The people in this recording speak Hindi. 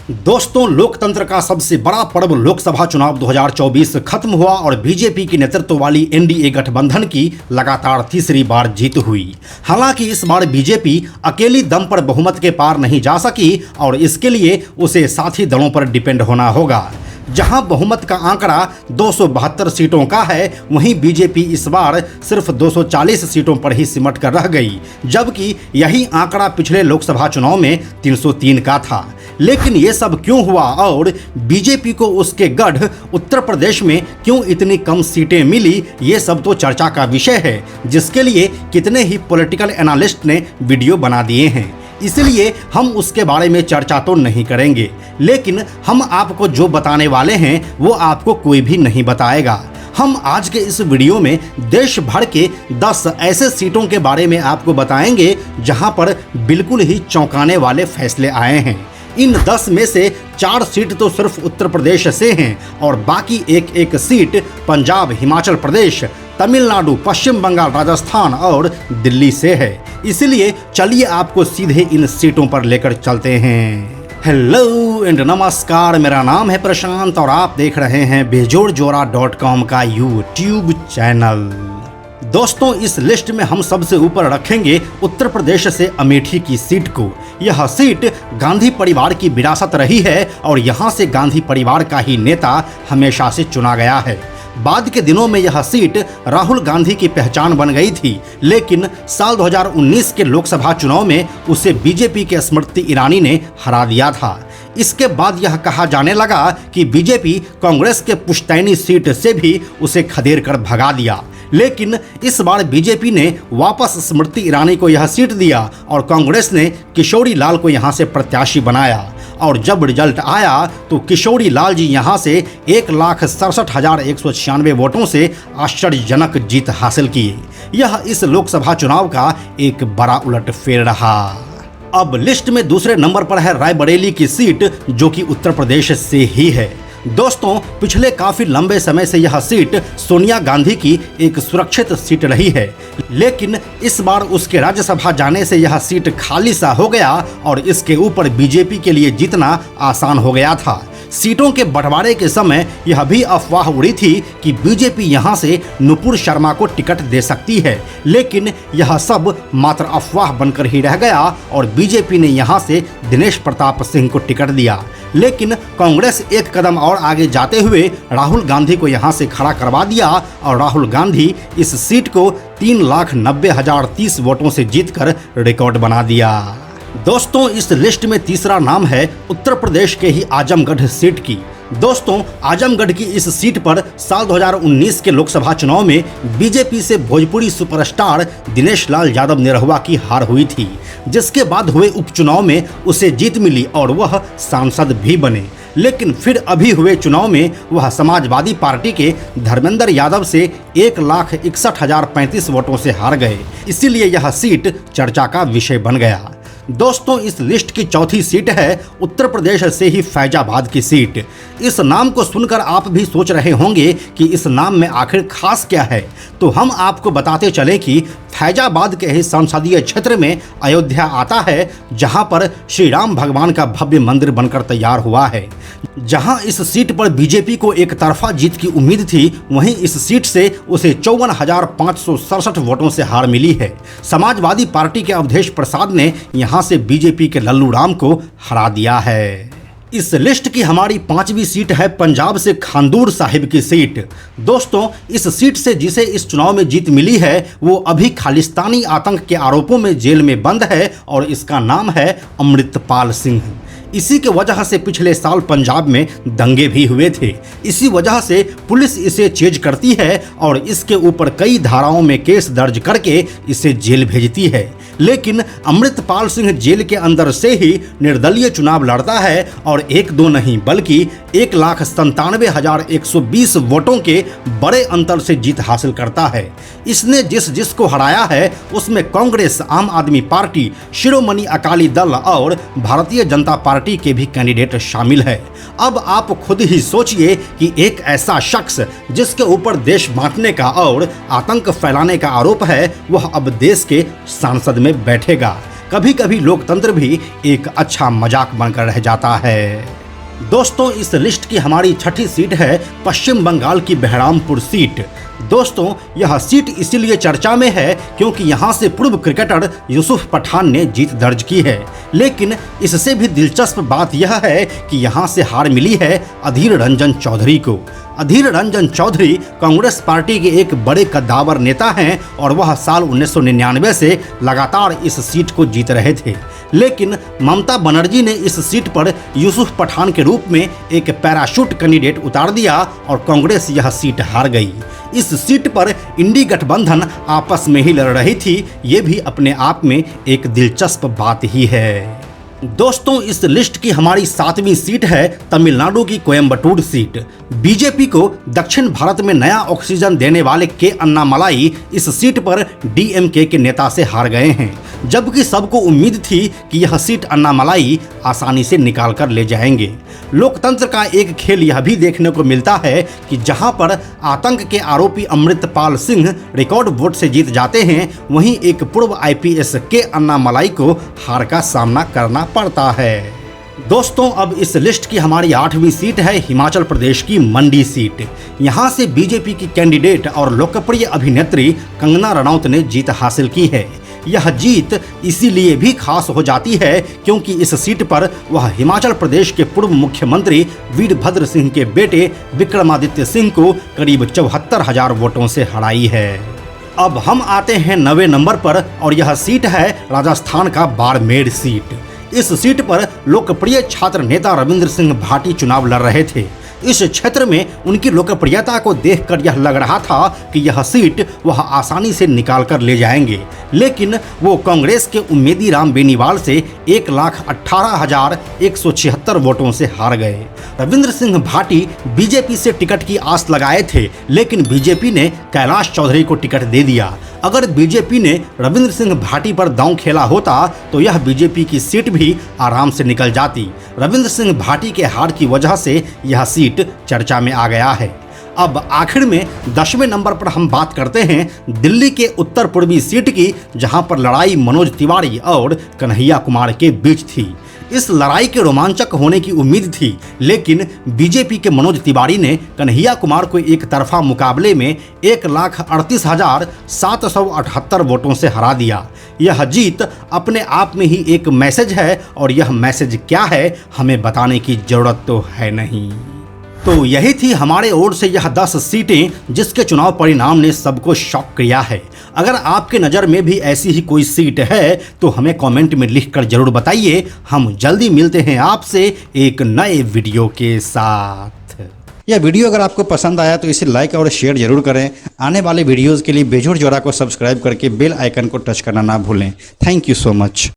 दोस्तों, लोकतंत्र का सबसे बड़ा पर्व लोकसभा चुनाव 2024 खत्म हुआ और बीजेपी की नेतृत्व वाली एनडीए गठबंधन की लगातार तीसरी बार जीत हुई। हालांकि इस बार बीजेपी अकेली दम पर बहुमत के पार नहीं जा सकी और इसके लिए उसे साथी दलों पर डिपेंड होना होगा। जहां बहुमत का आंकड़ा 272 सीटों का है, वहीं बीजेपी इस बार सिर्फ 240 सीटों पर ही सिमट कर रह गई, जबकि यही आंकड़ा पिछले लोकसभा चुनाव में 303 का था। लेकिन ये सब क्यों हुआ और बीजेपी को उसके गढ़ उत्तर प्रदेश में क्यों इतनी कम सीटें मिली, ये सब तो चर्चा का विषय है, जिसके लिए कितने ही पॉलिटिकल एनालिस्ट ने वीडियो बना दिए हैं। इसलिए हम उसके बारे में चर्चा तो नहीं करेंगे, लेकिन हम आपको जो बताने वाले हैं वो आपको कोई भी नहीं बताएगा। हम आज के इस वीडियो में देश भर के 10 ऐसे सीटों के बारे में आपको बताएंगे जहां पर बिल्कुल ही चौंकाने वाले फैसले आए हैं। इन 10 में से 4 सीट तो सिर्फ उत्तर प्रदेश से हैं और बाकी एक सीट पंजाब, हिमाचल प्रदेश, तमिलनाडु, पश्चिम बंगाल, राजस्थान और दिल्ली से है। इसलिए चलिए आपको सीधे इन सीटों पर लेकर चलते हैं। हेलो एंड नमस्कार, मेरा नाम है प्रशांत और आप देख रहे हैं बेजोड़जोरा.com का यूट्यूब चैनल। दोस्तों, इस लिस्ट में हम सबसे ऊपर रखेंगे उत्तर प्रदेश से अमेठी की सीट को। यह सीट गांधी परिवार की विरासत रही है और यहाँ से गांधी परिवार का ही नेता हमेशा से चुना गया है। बाद के दिनों में यह सीट राहुल गांधी की पहचान बन गई थी, लेकिन साल 2019 के लोकसभा चुनाव में उसे बीजेपी के स्मृति ईरानी ने हरा दिया था। इसके बाद यह कहा जाने लगा कि बीजेपी कांग्रेस के पुश्तैनी सीट से भी उसे खदेड़ कर भगा दिया, लेकिन इस बार बीजेपी ने वापस स्मृति ईरानी को यह सीट दिया और कांग्रेस ने किशोरी लाल को यहां से प्रत्याशी बनाया। और जब रिजल्ट आया तो किशोरी लाल जी यहां से 1,67,196 वोटों से आश्चर्यजनक जीत हासिल किए। यह इस लोकसभा चुनाव का एक बड़ा उलटफेर रहा। अब लिस्ट में दूसरे नंबर पर है रायबरेली की सीट, जो कि उत्तर प्रदेश से ही है। दोस्तों, पिछले काफी लंबे समय से यह सीट सोनिया गांधी की एक सुरक्षित सीट रही है, लेकिन इस बार उसके राज्यसभा जाने से यह सीट खाली सा हो गया और इसके ऊपर बीजेपी के लिए जीतना आसान हो गया था। सीटों के बंटवारे के समय यह भी अफवाह उड़ी थी कि बीजेपी यहां से नुपुर शर्मा को टिकट दे सकती है, लेकिन यह सब मात्र अफवाह बनकर ही रह गया और बीजेपी ने यहां से दिनेश प्रताप सिंह को टिकट दिया। लेकिन कांग्रेस एक कदम और आगे जाते हुए राहुल गांधी को यहां से खड़ा करवा दिया और राहुल गांधी इस सीट को 3,90,030 वोटों से जीतकर रिकॉर्ड बना दिया। दोस्तों, इस लिस्ट में तीसरा नाम है उत्तर प्रदेश के ही आजमगढ़ सीट की। दोस्तों, आजमगढ़ की इस सीट पर साल 2019 के लोकसभा चुनाव में बीजेपी से भोजपुरी सुपरस्टार दिनेश लाल यादव निरहुआ की हार हुई थी, जिसके बाद हुए उपचुनाव में उसे जीत मिली और वह सांसद भी बने। लेकिन फिर अभी हुए चुनाव में वह समाजवादी पार्टी के धर्मेंद्र यादव से 1,61,035 वोटों से हार गए। इसीलिए यह सीट चर्चा का विषय बन गया। दोस्तों, इस लिस्ट की चौथी सीट है उत्तर प्रदेश से ही फैजाबाद की सीट। इस नाम को सुनकर आप भी सोच रहे होंगे कि इस नाम में आखिर खास क्या है, तो हम आपको बताते चले कि फैजाबाद के ही संसदीय क्षेत्र में अयोध्या आता है, जहां पर श्री राम भगवान का भव्य मंदिर बनकर तैयार हुआ है। जहां इस सीट पर बीजेपी को एक तरफा जीत की उम्मीद थी, वहीं इस सीट से उसे 54,567 वोटों से हार मिली है। समाजवादी पार्टी के अवधेश प्रसाद ने यहां से बीजेपी के लल्लू राम को हरा दिया है। इस लिस्ट की हमारी 5वीं सीट है पंजाब से खांदूर साहिब की सीट। दोस्तों, इस सीट से जिसे इस चुनाव में जीत मिली है वो अभी खालिस्तानी आतंक के आरोपों में जेल में बंद है और इसका नाम है अमृतपाल सिंह। इसी के वजह से पिछले साल पंजाब में दंगे भी हुए थे। इसी वजह से पुलिस इसे चेज करती है और इसके ऊपर कई धाराओं में केस दर्ज करके इसे जेल भेजती है। लेकिन अमृतपाल सिंह जेल के अंदर से ही निर्दलीय चुनाव लड़ता है और 1-2 नहीं बल्कि 1,97,120 वोटों के बड़े अंतर से जीत हासिल करता है। इसने जिसको हराया है उसमें कांग्रेस, आम आदमी पार्टी, शिरोमणि अकाली दल और भारतीय जनता पार्टी के भी कैंडिडेट शामिल है। अब आप खुद ही सोचिए कि एक ऐसा शख्स जिसके ऊपर देश बांटने का और आतंक फैलाने का आरोप है, वह अब देश के सांसद में बैठेगा। कभी कभी लोकतंत्र भी एक अच्छा मजाक बनकर रह जाता है। दोस्तों, इस लिस्ट की हमारी छठी सीट है पश्चिम बंगाल की बहरामपुर सीट। दोस्तों, यह सीट इसीलिए चर्चा में है क्योंकि यहाँ से पूर्व क्रिकेटर यूसुफ पठान ने जीत दर्ज की है। लेकिन इससे भी दिलचस्प बात यह है कि यहाँ से हार मिली है अधीर रंजन चौधरी को। अधीर रंजन चौधरी कांग्रेस पार्टी के एक बड़े कद्दावर नेता हैं और वह साल 1999 से लगातार इस सीट को जीत रहे थे। लेकिन ममता बनर्जी ने इस सीट पर यूसुफ पठान के रूप में एक पैराशूट कैंडिडेट उतार दिया और कांग्रेस यह सीट हार गई। इस सीट पर इंडी गठबंधन आपस में ही लड़ रही थी। ये भी अपने आप में एक दिलचस्प बात ही है। दोस्तों, इस लिस्ट की हमारी 7वीं सीट है तमिलनाडु की कोयम्बटूर सीट। बीजेपी को दक्षिण भारत में नया ऑक्सीजन देने वाले के अन्नामलाई इस सीट पर डीएमके के नेता से हार गए हैं, जबकि सबको उम्मीद थी कि यह सीट अन्नामलाई आसानी से निकाल कर ले जाएंगे। लोकतंत्र का एक खेल यह भी देखने को मिलता है कि जहां पर आतंक के आरोपी अमृतपाल सिंह रिकॉर्ड वोट से जीत जाते हैं, वहीं एक पूर्व आईपीएस के अन्नामलाई को हार का सामना करना पड़ता है। दोस्तों, अब इस लिस्ट की हमारी 8वीं सीट है हिमाचल प्रदेश की मंडी सीट। यहाँ से बीजेपी की कैंडिडेट और लोकप्रिय अभिनेत्री कंगना रनौत ने जीत हासिल की है। यह जीत इसीलिए भी खास हो जाती है क्योंकि इस सीट पर वह हिमाचल प्रदेश के पूर्व मुख्यमंत्री वीरभद्र सिंह के बेटे विक्रमादित्य सिंह को करीब 74,000 वोटों से हराई है। अब हम आते हैं 9वें नंबर पर और यह सीट है राजस्थान का बाड़मेर सीट। इस सीट पर लोकप्रिय छात्र नेता रविंद्र सिंह भाटी चुनाव लड़ रहे थे। इस क्षेत्र में उनकी लोकप्रियता को देखकर यह लग रहा था कि यह सीट वह आसानी से निकाल कर ले जाएंगे, लेकिन वो कांग्रेस के उम्मीदी राम बेनीवाल से 1,18,176 वोटों से हार गए। रविंद्र सिंह भाटी बीजेपी से टिकट की आस लगाए थे, लेकिन बीजेपी ने कैलाश चौधरी को टिकट दे दिया। अगर बीजेपी ने रविंद्र सिंह भाटी पर दांव खेला होता तो यह बीजेपी की सीट भी आराम से निकल जाती। रविंद्र सिंह भाटी के हार की वजह से यह सीट चर्चा में आ गया है। अब आखिर में 10वें नंबर पर हम बात करते हैं दिल्ली के उत्तर पूर्वी सीट की, जहां पर लड़ाई मनोज तिवारी और कन्हैया कुमार के बीच थी। इस लड़ाई के रोमांचक होने की उम्मीद थी, लेकिन बीजेपी के मनोज तिवारी ने कन्हैया कुमार को एक तरफा मुकाबले में 1,38,778 वोटों से हरा दिया। यह जीत अपने आप में ही एक मैसेज है और यह मैसेज क्या है हमें बताने की जरूरत तो है नहीं। तो यही थी हमारे ओर से यह 10 सीटें जिसके चुनाव परिणाम ने सबको शॉक किया है। अगर आपके नज़र में भी ऐसी ही कोई सीट है तो हमें कमेंट में लिखकर जरूर बताइए। हम जल्दी मिलते हैं आपसे एक नए वीडियो के साथ। यह वीडियो अगर आपको पसंद आया तो इसे लाइक और शेयर जरूर करें। आने वाले वीडियोज़ के लिए बेजोड़ जोड़ा को सब्सक्राइब करके बेल आइकन को टच करना ना भूलें। Thank you so much.